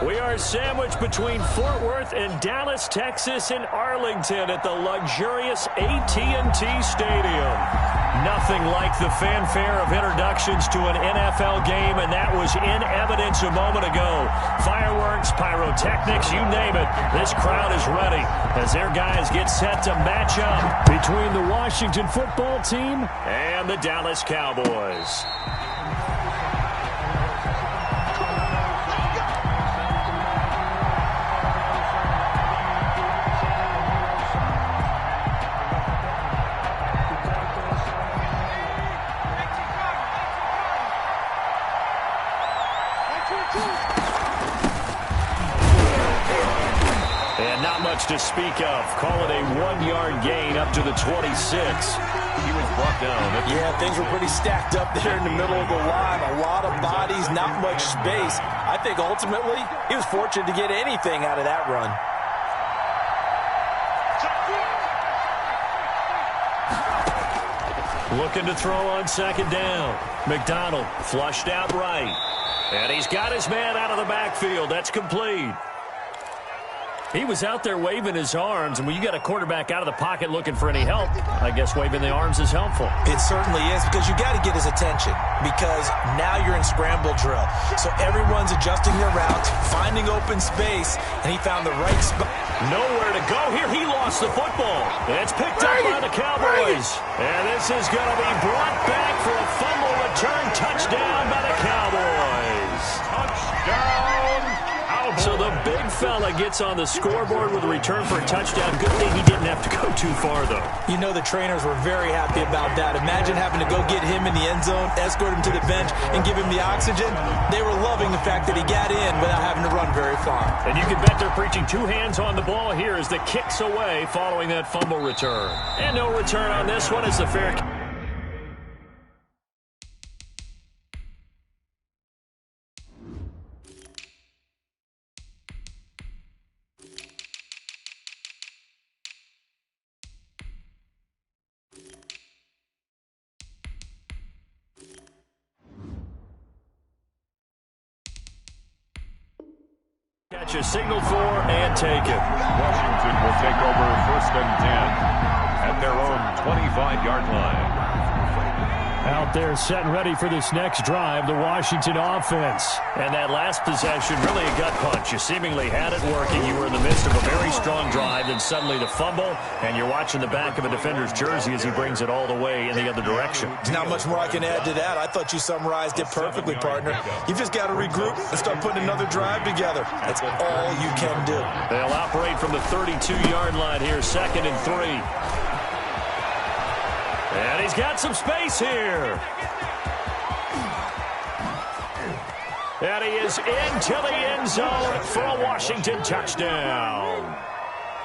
We are sandwiched between Fort Worth and Dallas, Texas, and Arlington at the luxurious AT&T Stadium. Nothing like the fanfare of introductions to an NFL game, and that was in evidence a moment ago. Fireworks, pyrotechnics, you name it. This crowd is ready as their guys get set to match up between the Washington football team and the Dallas Cowboys. And not much to speak of. Call it a 1-yard gain up to the 26. He was brought down. Yeah, things were pretty stacked up there in the middle of the line. A lot of bodies, not much space. I think ultimately he was fortunate to get anything out of that run. Looking to throw on second down. McDonald flushed out right. And he's got his man out of the backfield. That's complete. He was out there waving his arms, and when you got a quarterback out of the pocket looking for any help, I guess waving the arms is helpful. It certainly is, because you got to get his attention, because now you're in scramble drill. So everyone's adjusting their routes, finding open space, and he found the right spot. Nowhere to go here. He lost the football. It's picked up by the Cowboys. And this is going to be brought back for a fumble return touchdown by the Cowboys. Touchdown. So the big fella gets on the scoreboard with a return for a touchdown. Good thing he didn't have to go too far, though. You know the trainers were very happy about that. Imagine having to go get him in the end zone, escort him to the bench, and give him the oxygen. They were loving the fact that he got in without having to run very far. And you can bet they're preaching two hands on the ball here as the kick's away following that fumble return. And no return on this one as the fair... Catch a signal for and take it. Washington will take over 1st and 10 at their own 25-yard line. Out there set and ready for this next drive, the Washington offense. And that last possession, really a gut punch. You seemingly had it working. You were in the midst of a very strong drive, then suddenly the fumble, and you're watching the back of a defender's jersey as he brings it all the way in the other direction. There's not much more I can add to that. I thought you summarized it perfectly, partner. You've just got to regroup and start putting another drive together. That's all you can do. They'll operate from the 32-yard line here, 2nd and 3. And he's got some space here. And he is into the end zone for a Washington touchdown.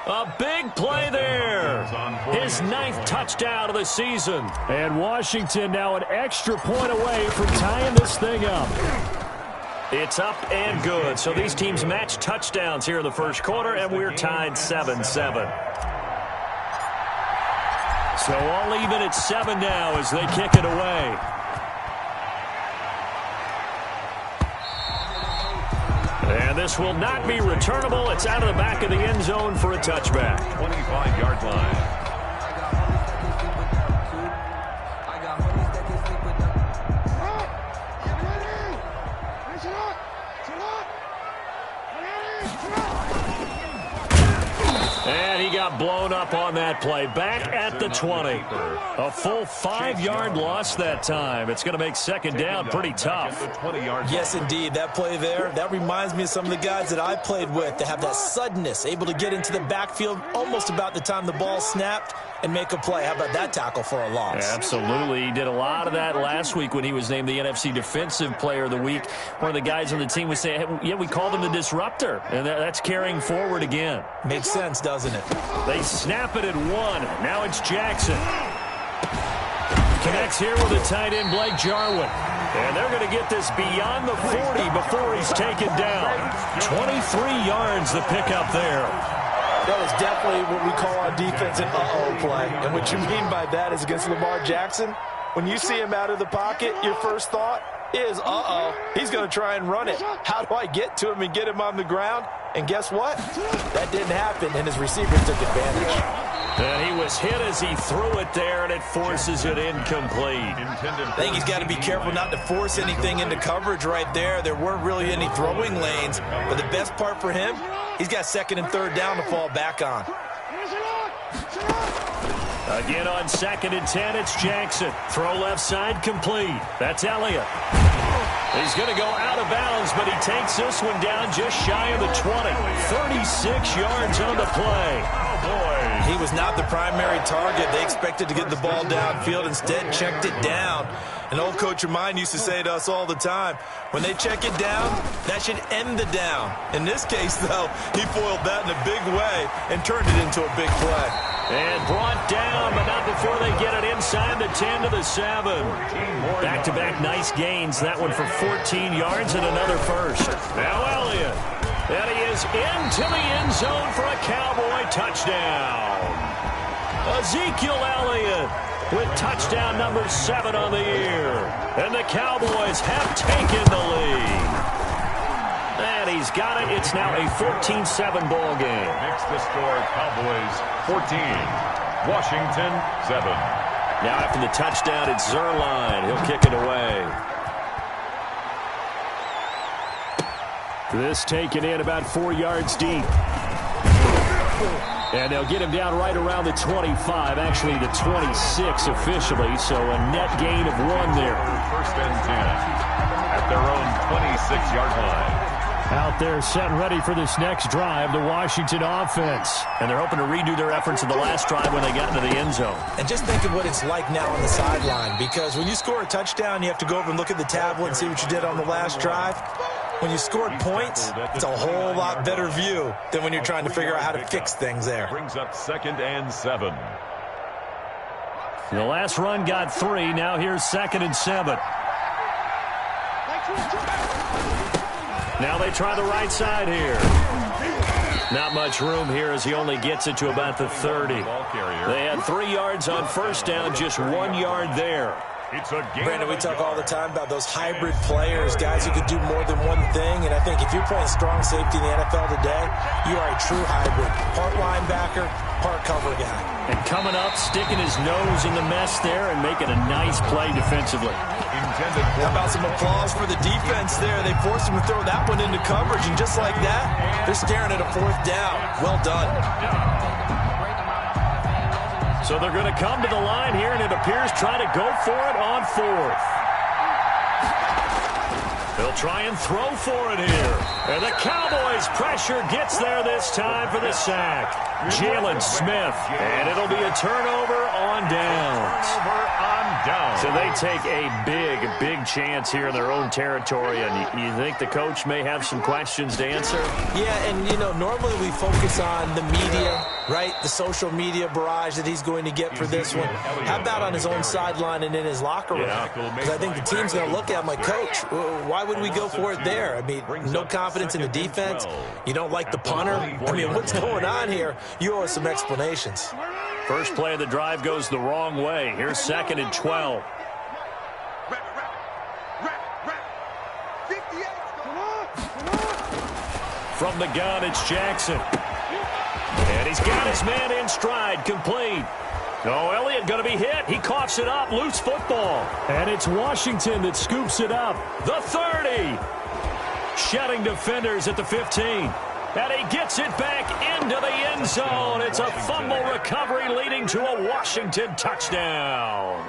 A big play there. His 9th touchdown of the season. And Washington now an extra point away from tying this thing up. It's up and good. So these teams match touchdowns here in the first quarter, and we're tied 7-7. So all even at 7 now as they kick it away. And this will not be returnable. It's out of the back of the end zone for a touchback. 25-yard line. And he got blown up on that play. Back at the 20. A full 5-yard loss that time. It's going to make second down pretty tough. Yes, indeed. That play there, that reminds me of some of the guys that I played with. They have that suddenness, able to get into the backfield almost about the time the ball snapped and make a play. How about that tackle for a loss? Absolutely. He did a lot of that last week when he was named the NFC Defensive Player of the Week. One of the guys on the team would say, hey, yeah, we called him the disruptor. And that's carrying forward again. Makes sense, doesn't it? They snap it at 1. Now it's Jackson. Connects here with a tight end, Blake Jarwin. And they're going to get this beyond the 40 before he's taken down. 23 yards the pickup there. That is definitely what we call on defense an uh-oh play. And what you mean by that is against Lamar Jackson, when you see him out of the pocket, your first thought, is, he's going to try and run it. How do I get to him and get him on the ground? And guess what? That didn't happen, and his receivers took advantage. And he was hit as he threw it there, and it forces it incomplete. I think he's got to be careful not to force anything into coverage right there. There weren't really any throwing lanes, but the best part for him, he's got second and third down to fall back on. Again on 2nd and 10, it's Jackson. Throw left side, complete. That's Elliott. He's going to go out of bounds, but he takes this one down just shy of the 20. 36 yards on the play. Oh, boy. He was not the primary target. They expected to get the ball downfield. Instead, checked it down. An old coach of mine used to say to us all the time, when they check it down, that should end the down. In this case, though, he foiled that in a big way and turned it into a big play. And brought down, but not before they get it inside the 10 to the 7. Back-to-back nice gains. That one for 14 yards and another first. Now Elliott. And he is into the end zone for a Cowboy touchdown. Ezekiel Elliott with touchdown number 7 on the year. And the Cowboys have taken the lead. And he's got it. It's now a 14-7 ball game. Makes the score Cowboys 14, Washington 7. Now after the touchdown, it's Zerline. He'll kick it away. This taken in about 4 yards deep. And they'll get him down right around the 25, actually the 26 officially, so a net gain of 1 there. 1st and 10 at their own 26-yard line. Out there set and ready for this next drive, the Washington offense. And they're hoping to redo their efforts in the last drive when they got into the end zone. And just think of what it's like now on the sideline, because when you score a touchdown, you have to go over and look at the tablet and see what you did on the last drive. When you scored points, it's a whole lot better view than when you're trying to figure out how to fix things there. Brings up 2nd and 7. The last run got 3. Now here's 2nd and 7. Now they try the right side here. Not much room here as he only gets it to about the 30. They had 3 yards on first down, just 1 yard there. Brandon, we talk all the time about those hybrid players, guys who could do more than one thing. And I think if you're playing strong safety in the NFL today, you are a true hybrid. Part linebacker, part cover guy. And coming up, sticking his nose in the mess there and making a nice play defensively. How about some applause for the defense there? They forced him to throw that one into coverage, and just like that, they're staring at a 4th down. Well done. So they're going to come to the line here, and it appears try to go for it on 4th. They'll try and throw for it here. And the Cowboys' pressure gets there this time for the sack. Jalen Smith. And it'll be a turnover on downs. So they take a big chance here in their own territory. And you think the coach may have some questions to answer? Yeah, and, you know, normally we focus on the media, right? The social media barrage that he's going to get for this one. How about on his own sideline and in his locker room? Because I think the team's going to look at him like, Coach, why would we go for it there? I mean, no confidence in the defense. You don't like the punter. I mean, what's going on here? You owe us some explanations. First play of the drive goes the wrong way. Here's 2nd and 12. From the gun, it's Jackson. And he's got his man in stride, complete. No, Elliott going to be hit. He coughs it up, loose football. And it's Washington that scoops it up. The 30. Shedding defenders at the 15. And he gets it back into the end zone. It's a fumble recovery leading to a Washington touchdown.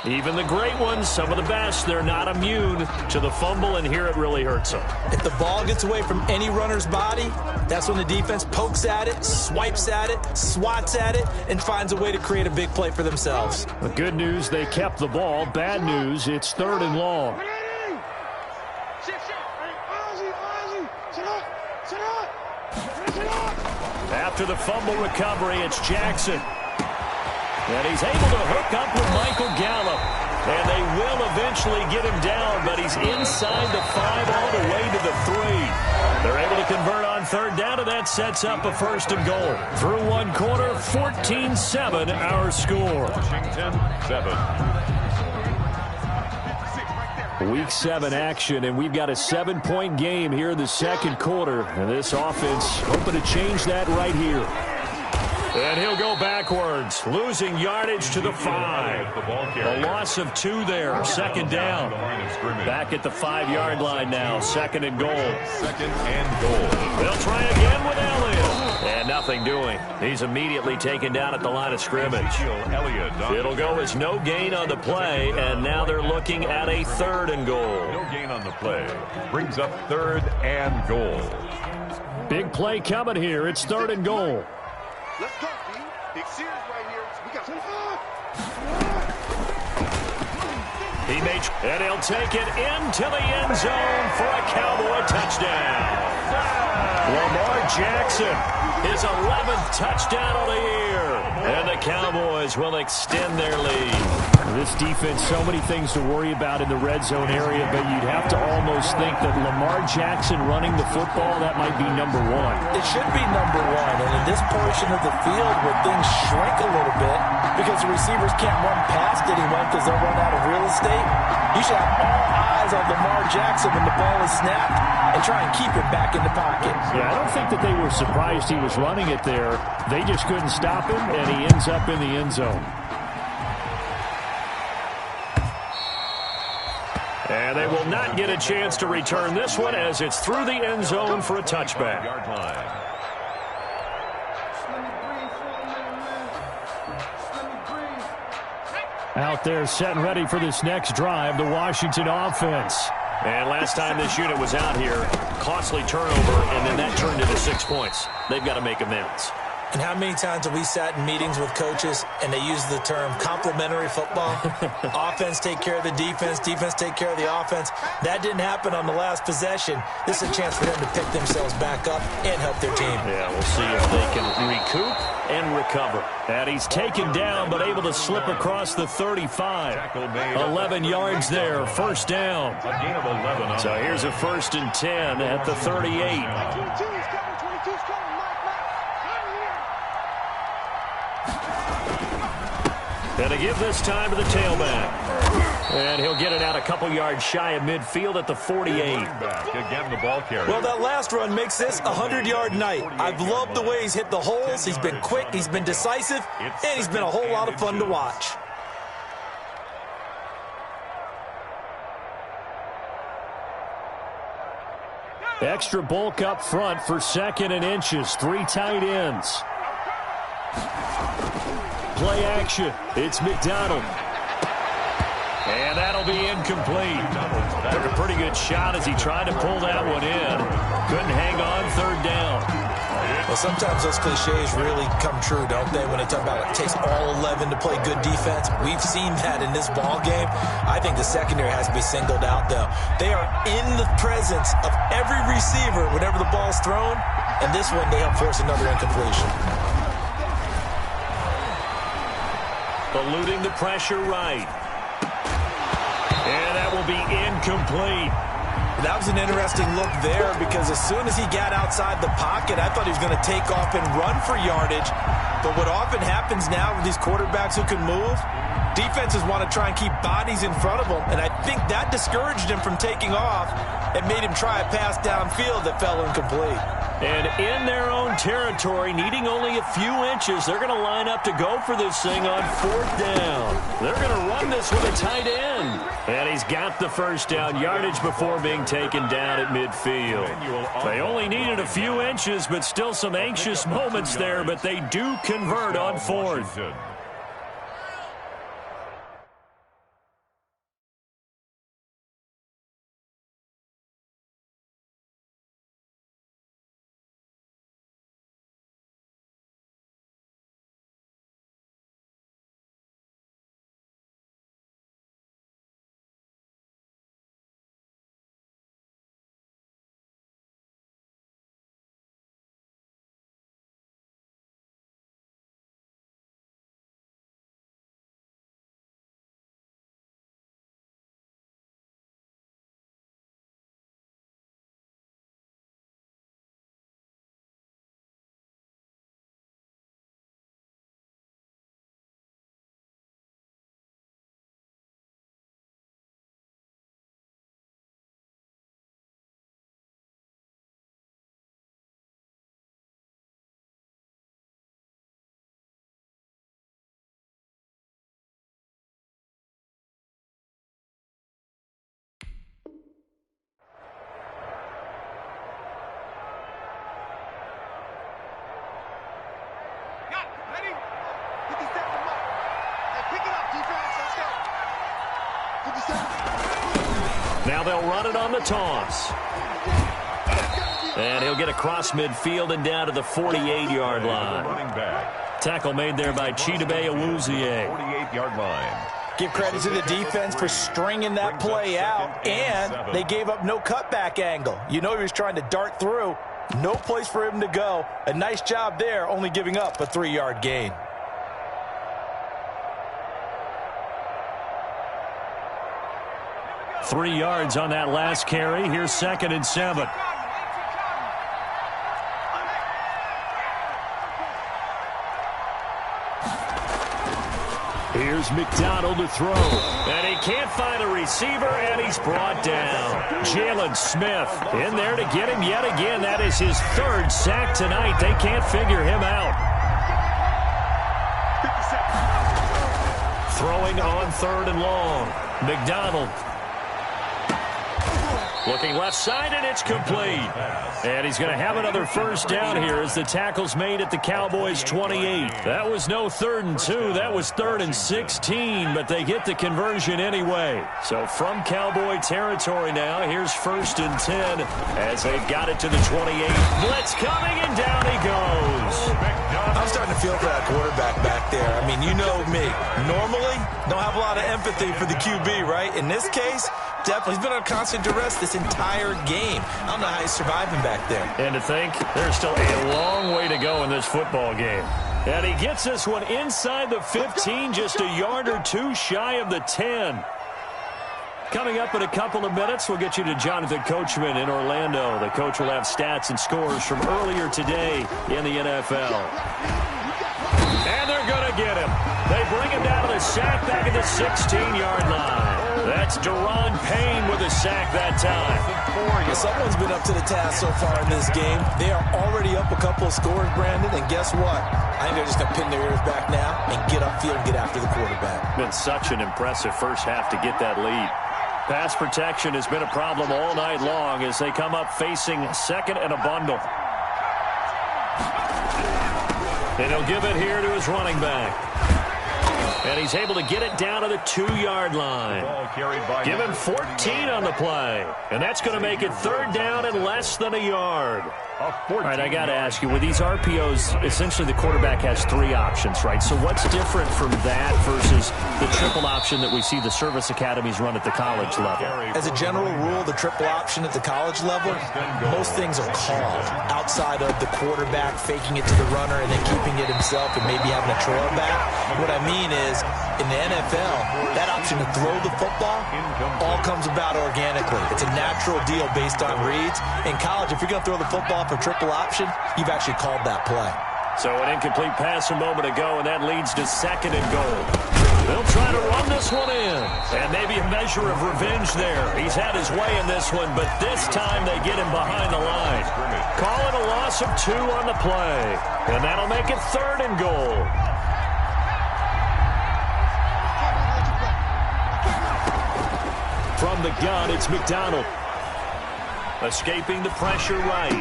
Even the great ones, some of the best, they're not immune to the fumble, and here it really hurts them. If the ball gets away from any runner's body, that's when the defense pokes at it, swipes at it, swats at it, and finds a way to create a big play for themselves. The good news, they kept the ball. Bad news, it's 3rd and long. After the fumble recovery, it's Jackson. And he's able to hook up with Michael Gallup. And they will eventually get him down, but he's inside the 5 all the way to the 3. They're able to convert on 3rd down, and that sets up a 1st and goal. Through one quarter, 14-7 our score. Washington 7. Week 7 action, and we've got a 7-point game here in the second quarter. And this offense hoping to change that right here. And he'll go backwards, losing yardage to the 5. A loss of 2 there, second down. Back at the 5-yard line now, second and goal. Second and goal. They'll try again with Elliott. And nothing doing. He's immediately taken down at the line of scrimmage. It'll go as no gain on the play, and now they're looking at a third and goal. No gain on the play. Brings up third and goal. Big play coming here. It's third and goal. Let's go, B. Big series right here. We got 25. And he'll take it into the end zone for a Cowboy touchdown. Lamar Jackson, his 11th touchdown of the year. And the Cowboys will extend their lead. This defense, so many things to worry about in the red zone area, but you'd have to almost think that Lamar Jackson running the football, that might be number 1. It should be number 1, and in this portion of the field where things shrink a little bit because the receivers can't run past anyone because they'll run out of real estate, you should have all eyes on Lamar Jackson when the ball is snapped and try and keep it back in the pocket. Yeah, I don't think that they were surprised he was running it there. They just couldn't stop him, and he ends up in the end zone. And they will not get a chance to return this one as it's through the end zone for a touchback. Out there set and ready for this next drive, the Washington offense. And last time this unit was out here, costly turnover, and then that turned into 6 points. They've got to make amends. And how many times have we sat in meetings with coaches and they use the term complementary football? Offense take care of the defense, defense take care of the offense. That didn't happen on the last possession. This is a chance for them to pick themselves back up and help their team. Yeah, we'll see if they can recoup and recover. And he's taken down but able to slip across the 35. 11 yards there, first down. A gain of 11. So here's a 1st and 10 at the 38. And to give this time to the tailback. And he'll get it out a couple yards shy of midfield at the 48. Again, the ball carrier. Well, that last run makes this a 100-yard night. I've loved the way he's hit the holes. He's been quick, he's been decisive, and he's been a whole lot of fun to watch. Extra bulk up front for 2nd and inches. 3 tight ends. Play action. It's McDonald. And that'll be incomplete. Took a pretty good shot as he tried to pull that one in. Couldn't hang on, 3rd down. Well, sometimes those cliches really come true, don't they, when they talk about it takes all 11 to play good defense. We've seen that in this ball game. I think the secondary has to be singled out, though. They are in the presence of every receiver whenever the ball's thrown, and this one they help force another incompletion. Eluding the pressure right. And that will be incomplete. That was an interesting look there because as soon as he got outside the pocket, I thought he was going to take off and run for yardage. But what often happens now with these quarterbacks who can move, defenses want to try and keep bodies in front of them. And I think that discouraged him from taking off and made him try a pass downfield that fell incomplete. And in their own territory, needing only a few inches, they're going to line up to go for this thing on 4th down. They're going to run this with a tight end. And he's got the first down, yardage before being taken down at midfield. They only needed a few inches, but still some anxious moments there, but they do convert on 4th. Now they'll run it on the toss. And he'll get across midfield and down to the 48-yard line. Tackle made there by Chidobe Awuzie. 48-yard line. Give credit to the defense for stringing that play out, and they gave up no cutback angle. You know he was trying to dart through. No place for him to go. A nice job there, only giving up a 3-yard gain. Three yards on that last carry. Here's 2nd and 7. Here's McDonald to throw. And he can't find a receiver, and he's brought down. Jalen Smith in there to get him yet again. That is his 3rd sack tonight. They can't figure him out. Throwing on 3rd and long. McDonald. Looking left side, and it's complete. And he's going to have another first down here as the tackle's made at the Cowboys' 28. That was no 3rd and 2. That was 3rd and 16, but they get the conversion anyway. So from Cowboy territory now, here's 1st and 10 as they've got it to the 28. Blitz coming, and down he goes. I'm starting to feel for that quarterback back there. I mean, you know me. Normally, don't have a lot of empathy for the QB, right? In this case, definitely. He's been on constant duress this entire game. I don't know how he's surviving back there. And to think, there's still a long way to go in this football game. And he gets this one inside the 15, just a yard or two shy of the 10. Coming up in a couple of minutes, we'll get you to Jonathan Coachman in Orlando. The coach will have stats and scores from earlier today in the NFL. And they're going to get him. They bring him down to the sack back at the 16-yard line. That's Deron Payne with a sack that time. Someone's been up to the task so far in this game. They are already up a couple of scores, Brandon, and guess what? I think they're just going to pin their ears back now and get upfield and get after the quarterback. Been such an impressive first half to get that lead. Pass protection has been a problem all night long as they come up facing 2nd and a bundle. And he'll give it here to his running back. And he's able to get it down to the 2-yard line. Give him 14 on the play. And that's going to make it 3rd down and less than a yard. All right, I got to ask you, with these RPOs, essentially the quarterback has 3 options, right? So what's different from that versus the triple option that we see the service academies run at the college level? As a general rule, the triple option at the college level, most things are called outside of the quarterback faking it to the runner and then keeping it himself and maybe having a trail back. What I mean is, in the NFL, that option to throw the football all comes about organically. It's a natural deal based on reads. In college, if you're going to throw the football for triple option, you've actually called that play. So an incomplete pass a moment ago, and that leads to 2nd and goal. They'll try to run this one in. And maybe a measure of revenge there. He's had his way in this one, but this time they get him behind the line. Call it a loss of 2 on the play. And that'll make it 3rd and goal. From the gun, it's McDonald. Escaping the pressure right.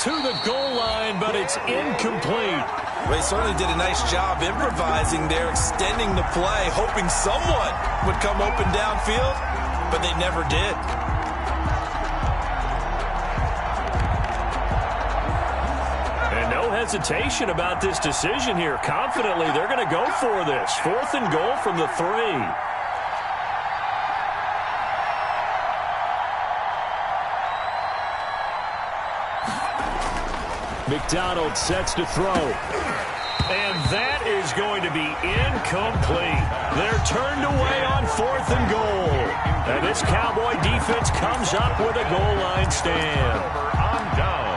To the goal line, but it's incomplete. They certainly did a nice job improvising there, extending the play, hoping someone would come open downfield, but they never did. And no hesitation about this decision here. Confidently, they're going to go for this. 4th and goal from the 3. McDonald sets to throw. And that is going to be incomplete. They're turned away on 4th and goal. And this Cowboy defense comes up with a goal line stand. On down.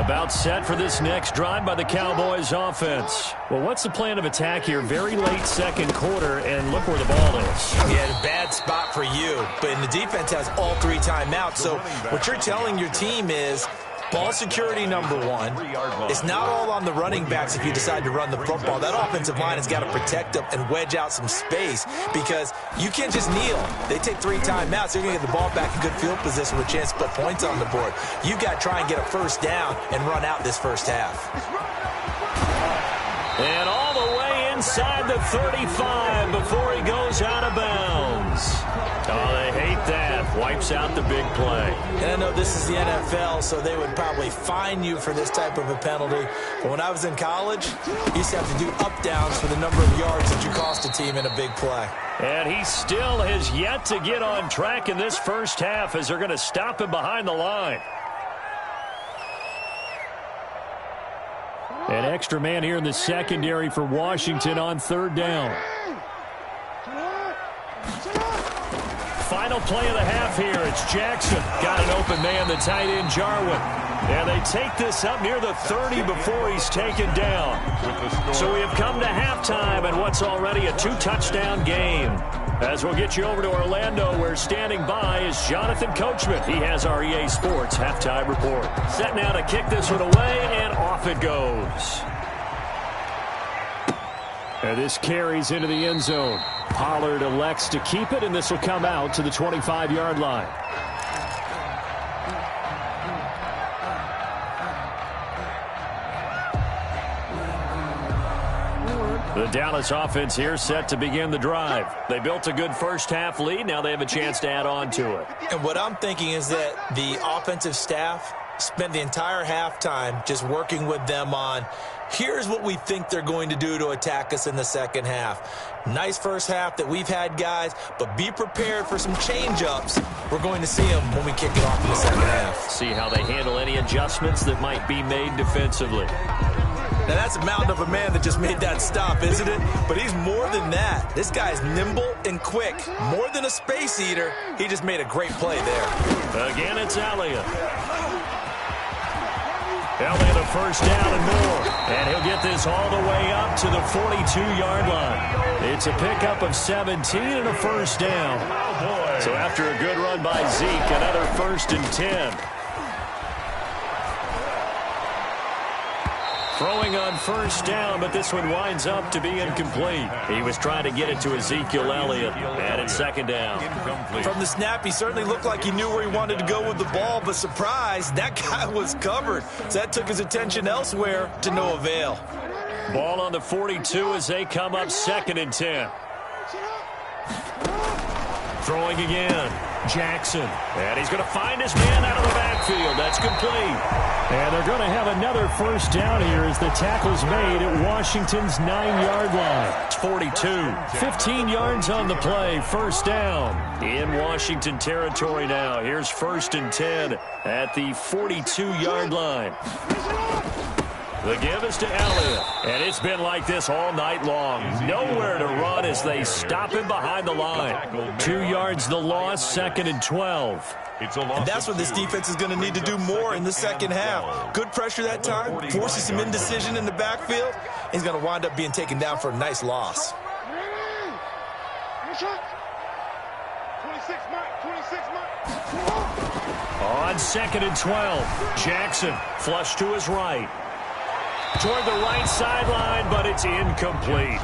About set for this next drive by the Cowboys offense. Well, what's the plan of attack here? Very late 2nd quarter, and look where the ball is. Yeah, bad spot for you. But the defense has all 3 timeouts. So what you're telling your team is ball security number 1. It's not all on the running backs if you decide to run the football. That offensive line has got to protect them and wedge out some space because you can't just kneel. They take 3 timeouts. They're going to get the ball back in good field position with a chance to put points on the board. You've got to try and get a first down and run out this first half. And all the way inside the 35 before he goes out of bounds. Oh, they hate that. Wipes out the big play. And I know this is the NFL, so they would probably fine you for this type of a penalty. But when I was in college, you used to have to do up-downs for the number of yards that you cost a team in a big play. And he still has yet to get on track in this first half as they're going to stop him behind the line. An extra man here in the secondary for Washington on third down. Final play of the half here. It's Jackson. Got an open man, the tight end, Jarwin. And they take this up near the 30 before he's taken down. So we have come to halftime and what's already a 2-touchdown game. As we'll get you over to Orlando, where standing by is Jonathan Coachman. He has our EA Sports halftime report. Set now to kick this one away, and off it goes. And this carries into the end zone. Pollard elects to keep it, and this will come out to the 25-yard line. The Dallas offense here set to begin the drive. They built a good first-half lead. Now they have a chance to add on to it. And what I'm thinking is that the offensive staff spent the entire halftime just working with them on, here's what we think they're going to do to attack us in the second half. Nice first half that we've had, guys, but be prepared for some change-ups. We're going to see them when we kick it off in the second half. See how they handle any adjustments that might be made defensively. Now, that's a mountain of a man that just made that stop, isn't it? But he's more than that. This guy's nimble and quick. More than a space eater. He just made a great play there. Again, it's Elliott. Elliott a first down and more. And he'll get this all the way up to the 42-yard line. It's a pickup of 17 and a first down. So after a good run by Zeke, another 1st and 10. Throwing on first down, but this one winds up to be incomplete. He was trying to get it to Ezekiel Elliott, and it's second down. From the snap, he certainly looked like he knew where he wanted to go with the ball, but surprise, that guy was covered. So that took his attention elsewhere to no avail. Ball on the 42 as they come up 2nd and 10. Throwing again. Jackson. And he's going to find his man out of the backfield. That's complete. And they're going to have another first down here as the tackle's made at Washington's 9-yard line. It's 42. 15 yards on the play. First down in Washington territory now. Here's 1st and 10 at the 42-yard line. The give is to Elliott, and it's been like this all night long. Nowhere to run as they stop him behind the line. 2 yards the loss, 2nd and 12. And that's what this defense is going to need to do more in the second half. Good pressure that time, forces some indecision in the backfield. He's going to wind up being taken down for a nice loss. On 2nd and 12, Jackson flush to his right. Toward the right sideline, but it's incomplete.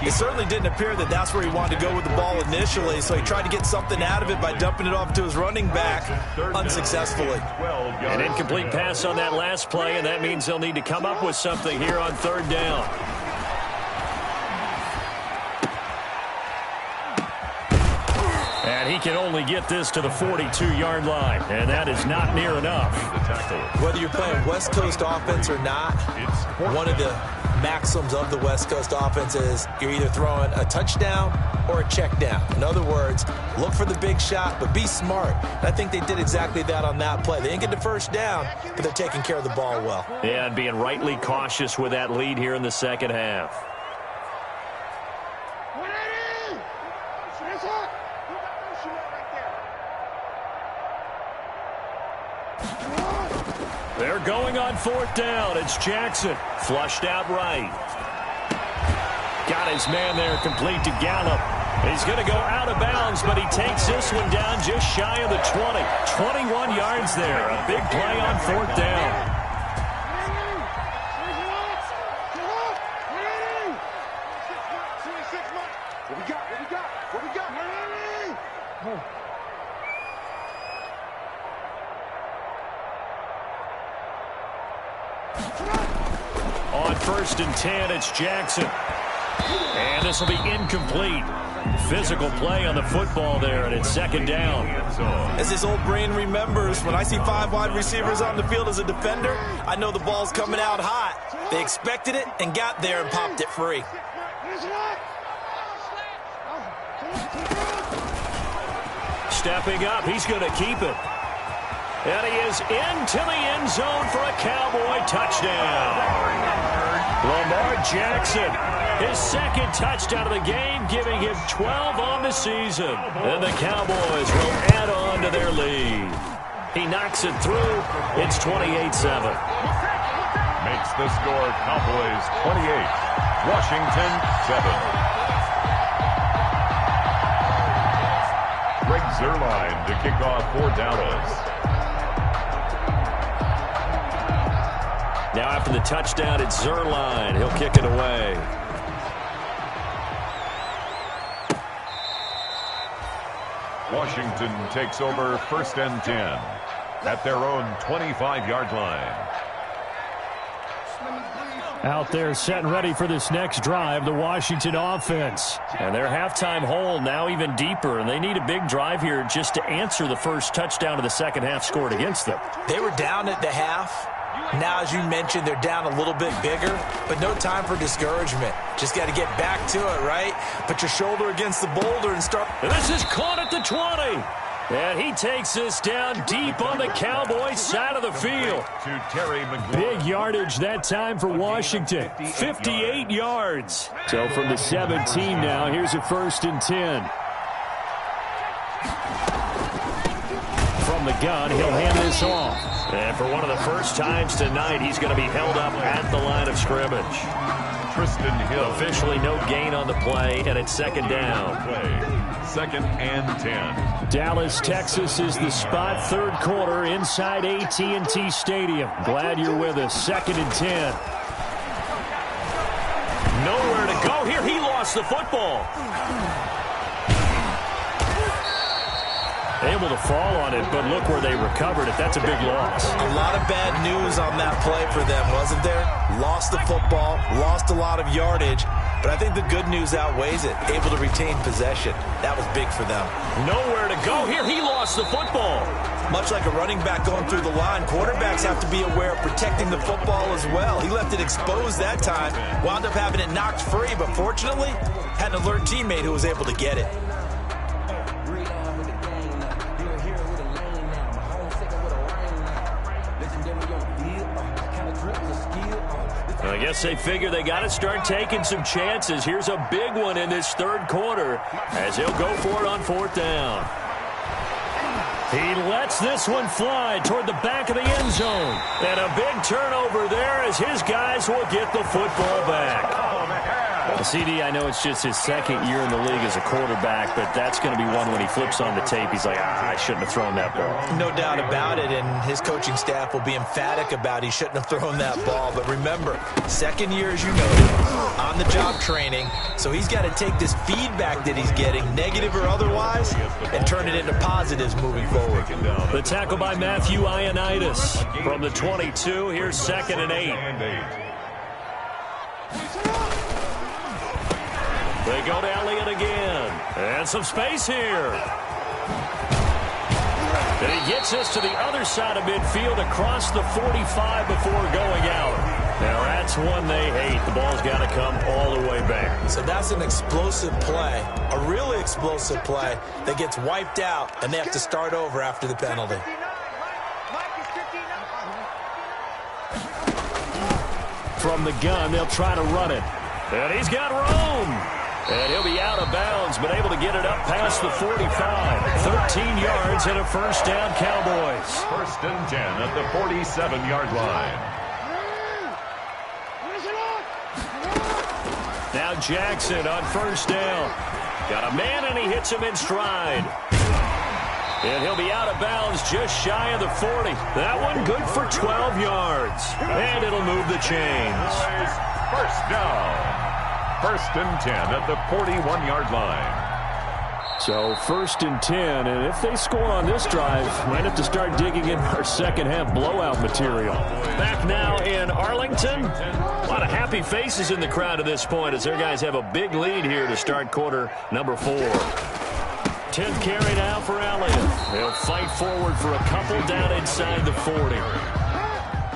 It certainly didn't appear that that's where he wanted to go with the ball initially, so he tried to get something out of it by dumping it off to his running back unsuccessfully. An incomplete pass on that last play, and that means they'll need to come up with something here on 3rd down. And he can only get this to the 42-yard line, and that is not near enough. Whether you're playing West Coast offense or not, one of the maxims of the West Coast offense is you're either throwing a touchdown or a check down. In other words, look for the big shot, but be smart. And I think they did exactly that on that play. They didn't get the first down, but they're taking care of the ball well. Yeah, and being rightly cautious with that lead here in the second half. They're going on 4th down. It's Jackson. Flushed out right. Got his man there complete to Gallup. He's going to go out of bounds, but he takes this one down just shy of the 20. 21 yards there. A big play on 4th down. On 1st and 10, it's Jackson. And this will be incomplete. Physical play on the football there, and it's 2nd down. As his old brain remembers, when I see 5 wide receivers on the field as a defender, I know the ball's coming out hot. They expected it and got there and popped it free. Stepping up, he's going to keep it. And he is into the end zone for a Cowboy touchdown. Lamar Jackson, his 2nd touchdown of the game, giving him 12 on the season. And the Cowboys will add on to their lead. He knocks it through. It's 28-7. Makes the score Cowboys 28, Washington 7. Greg Zuerlein to kick off for Dallas. Now after the touchdown, it's Zuerlein. He'll kick it away. Washington takes over 1st and 10 at their own 25-yard line. Out there set and ready for this next drive, the Washington offense. And their halftime hole now even deeper, and they need a big drive here just to answer the first touchdown of the second half scored against them. They were down at the half. Now, as you mentioned, they're down a little bit bigger, but no time for discouragement. Just got to get back to it, right? Put your shoulder against the boulder and start. And this is caught at the 20. And he takes this down deep on the Cowboys side of the field. To Terry McLaurin. Big yardage that time for Washington. 58 yards. So from the 17 now, here's a 1st and 10. From the gun, he'll hand this off. And for one of the first times tonight, he's going to be held up at the line of scrimmage. Tristan Hill. Officially no gain on the play, and it's 2nd down. 2nd and 10. Dallas, Texas is the spot, 3rd quarter inside AT&T Stadium. Glad you're with us. 2nd and 10. Nowhere to go here. He lost the football. Able to fall on it, but look where they recovered it. That's a big loss. A lot of bad news on that play for them, wasn't there? Lost the football, lost a lot of yardage, but I think the good news outweighs it. Able to retain possession. That was big for them. Nowhere to go here. He lost the football. Much like a running back going through the line, quarterbacks have to be aware of protecting the football as well. He left it exposed that time, wound up having it knocked free, but fortunately, had an alert teammate who was able to get it. I guess they figure they got to start taking some chances. Here's a big one in this 3rd quarter as he'll go for it on 4th down. He lets this one fly toward the back of the end zone. And a big turnover there as his guys will get the football back. CD, I know it's just his 2nd year in the league as a quarterback, but that's going to be one when he flips on the tape. He's like, I shouldn't have thrown that ball. No doubt about it, and his coaching staff will be emphatic about he shouldn't have thrown that ball. But remember, 2nd year, as you know, on-the-job training, so he's got to take this feedback that he's getting, negative or otherwise, and turn it into positives moving forward. The tackle by Matthew Ioannidis from the 22. Here's 2nd and 8. They go to Elliott again. And some space here. And he gets us to the other side of midfield across the 45 before going out. Now that's one they hate. The ball's got to come all the way back. So that's an explosive play, a really explosive play that gets wiped out, and they have to start over after the penalty. From the gun, they'll try to run it. And he's got room. And he'll be out of bounds, but able to get it up past the 45. 13 yards and a 1st down, Cowboys. 1st and 10 at the 47-yard line. Now Jackson on 1st down. Got a man, and he hits him in stride. And he'll be out of bounds just shy of the 40. That one good for 12 yards. And it'll move the chains. 1st down. 1st and 10 at the 41-yard line. So 1st and 10, and if they score on this drive, might have to start digging in our second half blowout material. Back now in Arlington. A lot of happy faces in the crowd at this point as their guys have a big lead here to start quarter number 4. 10th carry now for Elliott. They'll fight forward for a couple down inside the 40.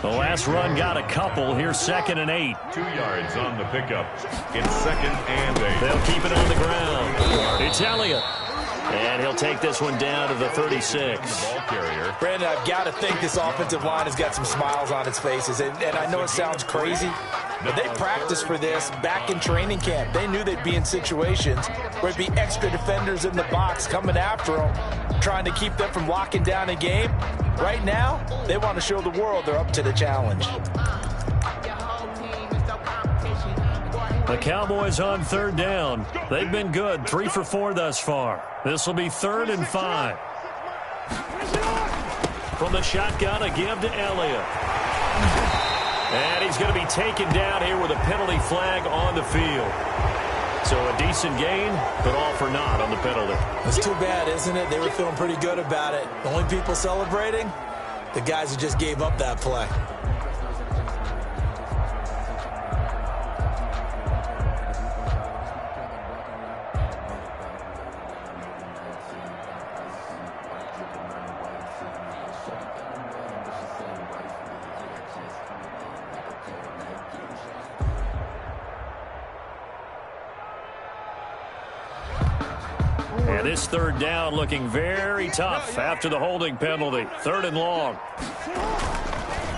The last run got a couple. Here's 2nd and 8. 2 yards on the pickup. It's 2nd and 8. They'll keep it on the ground. It's Elliott. And he'll take this one down to the 36. Ball carrier. Brandon, I've got to think this offensive line has got some smiles on its faces. And I know it sounds crazy, but they practiced for this back in training camp. They knew they'd be in situations where it'd be extra defenders in the box coming after them, trying to keep them from locking down a game. Right now, they want to show the world they're up to the challenge. The Cowboys on 3rd down. They've been good, 3 for 4 thus far. This will be 3rd and 5. From the shotgun, a give to Elliott. And he's going to be taken down here with a penalty flag on the field. So a decent gain, but all for naught on the penalty. It's too bad, isn't it? They were feeling pretty good about it. The only people celebrating, the guys who just gave up that play. And this 3rd down looking very tough after the holding penalty. 3rd and long.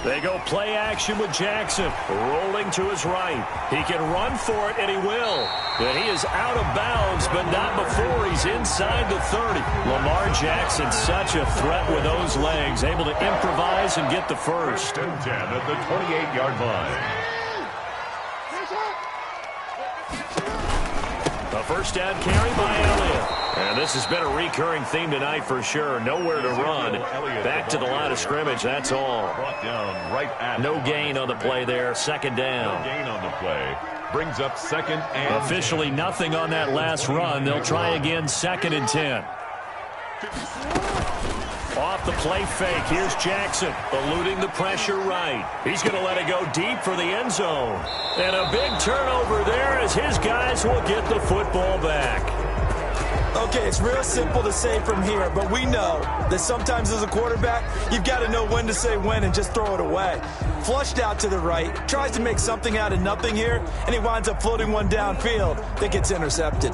They go play action with Jackson. Rolling to his right. He can run for it, and he will. But he is out of bounds, but not before he's inside the 30. Lamar Jackson, such a threat with those legs. Able to improvise and get the first. 1st and 10 at the 28-yard line. A 1st down carry by Elliott. And this has been a recurring theme tonight for sure. Nowhere to run. Back to the line of scrimmage, that's all. Brought down right at no gain on the play there. 2nd down. No gain on the play. Brings up 2nd and officially 10. Nothing on that last run. They'll try again 2nd and 10. Off the play fake. Here's Jackson eluding the pressure right. He's going to let it go deep for the end zone. And a big turnover there as his guys will get the football back. Okay, it's real simple to say from here, but we know that sometimes as a quarterback, you've got to know when to say when and just throw it away. Flushed out to the right, tries to make something out of nothing here, and he winds up floating one downfield that gets intercepted.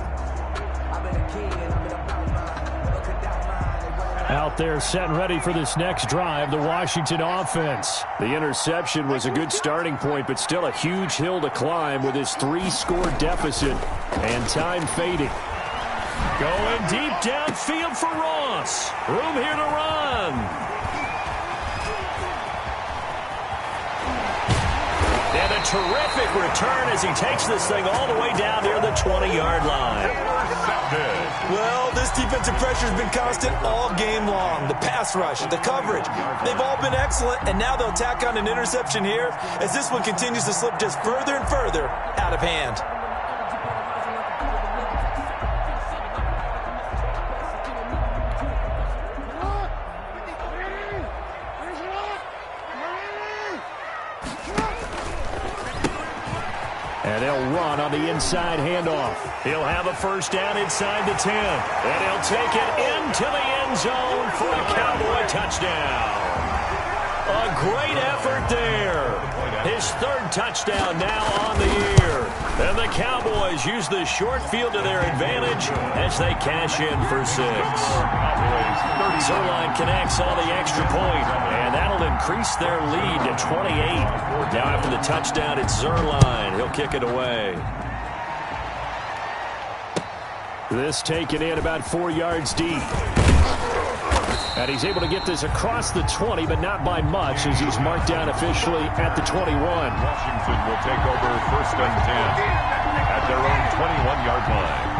Out there set and ready for this next drive, the Washington offense. The interception was a good starting point, but still a huge hill to climb with his 3-score deficit and time fading. Going deep downfield for Ross. Room here to run. And a terrific return as he takes this thing all the way down near the 20-yard line. Well, this defensive pressure has been constant all game long. The pass rush, the coverage, they've all been excellent, and now they'll tack on an interception here as this one continues to slip just further and further out of hand. And they'll run on the inside handoff. He'll have a 1st down inside the 10. And he'll take it into the end zone for a Cowboy touchdown. A great effort there. His 3rd touchdown now on the year. And the Cowboys use the short field to their advantage as they cash in for 6. Zerline connects on the extra point, and that'll increase their lead to 28. Now after the touchdown, it's Zerline. He'll kick it away. This taken in about 4 yards deep. And he's able to get this across the 20, but not by much as he's marked down officially at the 21. Washington will take over 1st and 10 at their own 21-yard line.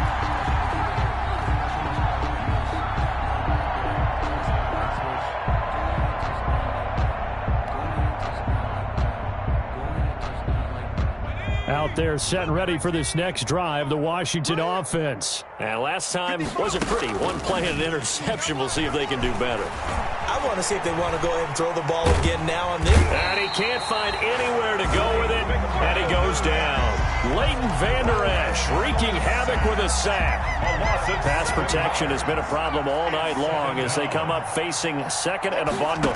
Out there set and ready for this next drive, the Washington offense. And last time wasn't pretty. One play and an interception. We'll see if they can do better. I want to see if they want to go ahead and throw the ball again now on this. And he can't find anywhere to go with it, and he goes down. Leighton Vander Esch wreaking havoc with a sack. Pass protection has been a problem all night long as they come up facing second and a bundle.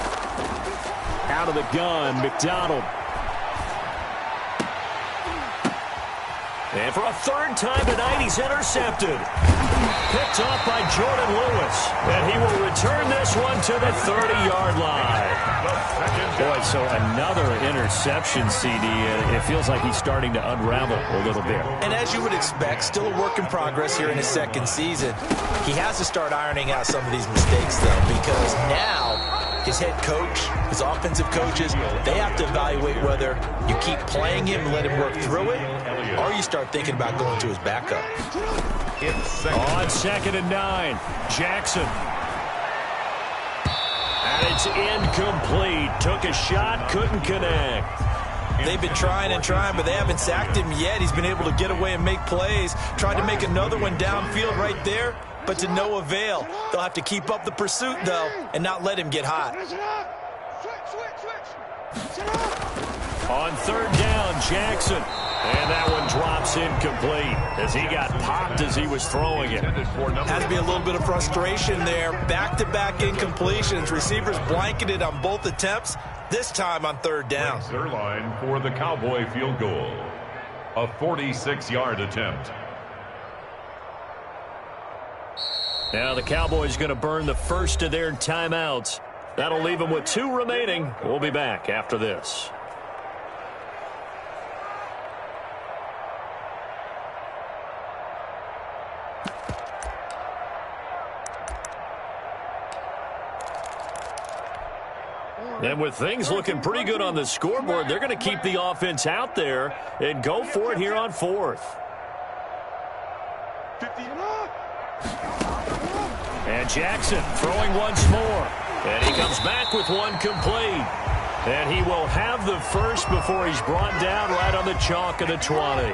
Out of the gun, McDonald. And for a third time tonight, he's intercepted. Picked off by Jordan Lewis. And he will return this one to the 30-yard line. Boy, so another interception, CD. It feels like he's starting to unravel a little bit. And as you would expect, still a work in progress here in his second season. He has to start ironing out some of these mistakes, though, because now his head coach, his offensive coaches, they have to evaluate whether you keep playing him and let him work through it, or you start thinking about going to his backup. On 2nd and 9, Jackson. And it's incomplete. Took a shot, couldn't connect. They've been trying and trying, but they haven't sacked him yet. He's been able to get away and make plays. Tried to make another one downfield right there, but to no avail. They'll have to keep up the pursuit, though, and not let him get hot. On 3rd down, Jackson. And that one drops incomplete as he got popped as he was throwing it. Has to be a little bit of frustration there. Back-to-back incompletions. Receivers blanketed on both attempts, this time on 3rd down. Zerline for the Cowboy field goal. A 46-yard attempt. Now the Cowboys going to burn the first of their timeouts. That'll leave them with 2 remaining. We'll be back after this. And with things looking pretty good on the scoreboard, they're going to keep the offense out there and go for it here on 4th. And Jackson throwing once more. And he comes back with one complete. And he will have the first before he's brought down right on the chalk of the 20.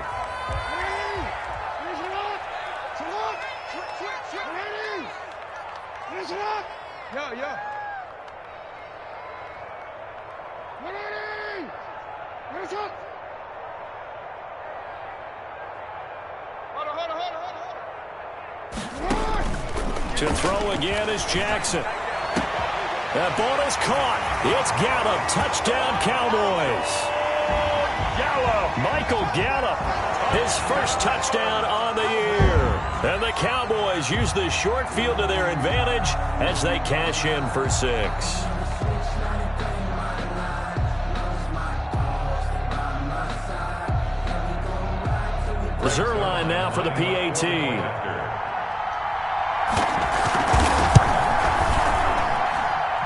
To throw again is Jackson. That ball is caught. It's Gallup. Touchdown, Cowboys. Gallup. Michael Gallup. His first touchdown on the year. And the Cowboys use the short field to their advantage as they cash in for 6. Zerline now for the PAT.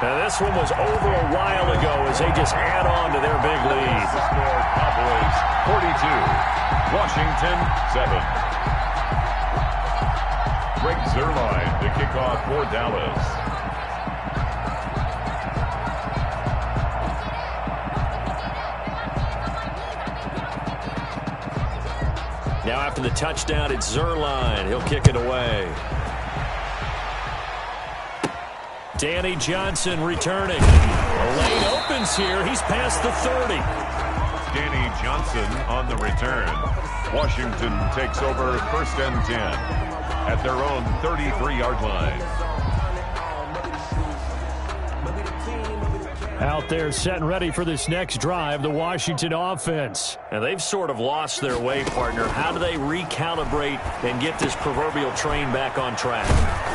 Now this one was over a while ago as they just add on to their big lead. Cowboys 42, Washington 7. Greg Zerline to kick off for Dallas. Now after the touchdown, it's Zerline. He'll kick it away. Danny Johnson returning. The lane opens here. He's past the 30. Danny Johnson on the return. Washington takes over 1st and 10 at their own 33-yard line. Out there set and ready for this next drive, the Washington offense. And they've sort of lost their way, partner. How do they recalibrate and get this proverbial train back on track?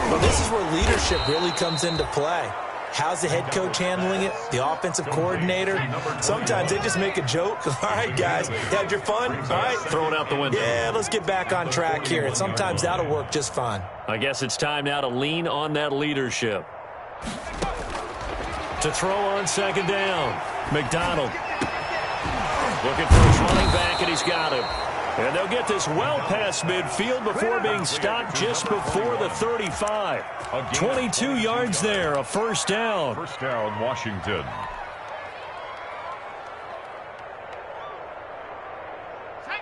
Well, this is where leadership really comes into play. How's the head coach handling it? The offensive coordinator? Sometimes they just make a joke. All right, guys, you had your fun? All right. Throw it out the window. Yeah, let's get back on track here. And sometimes that'll work just fine. I guess it's time now to lean on that leadership. To throw on 2nd down. McDonald. Looking for his running back, and he's got him. And they'll get this well past midfield before being stopped just before the 35. 22 yards there, a 1st down. 1st down, Washington.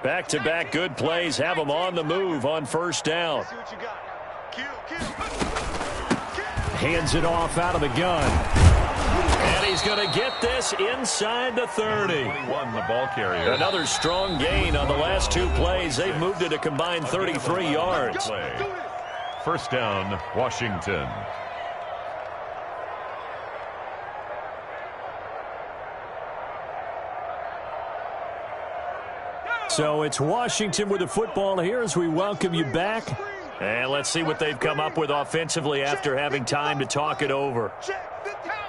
Back-to-back good plays have them on the move on first down. See what you got. Kill. Hands it off out of the gun. And he's going to get this inside the 30. 21, the ball carrier. Another strong gain on the last two plays. They've moved it a combined 33 yards. First down, Washington. So it's Washington with the football here as we welcome you back. And let's see what they've come up with offensively after having time to talk it over. Check the time.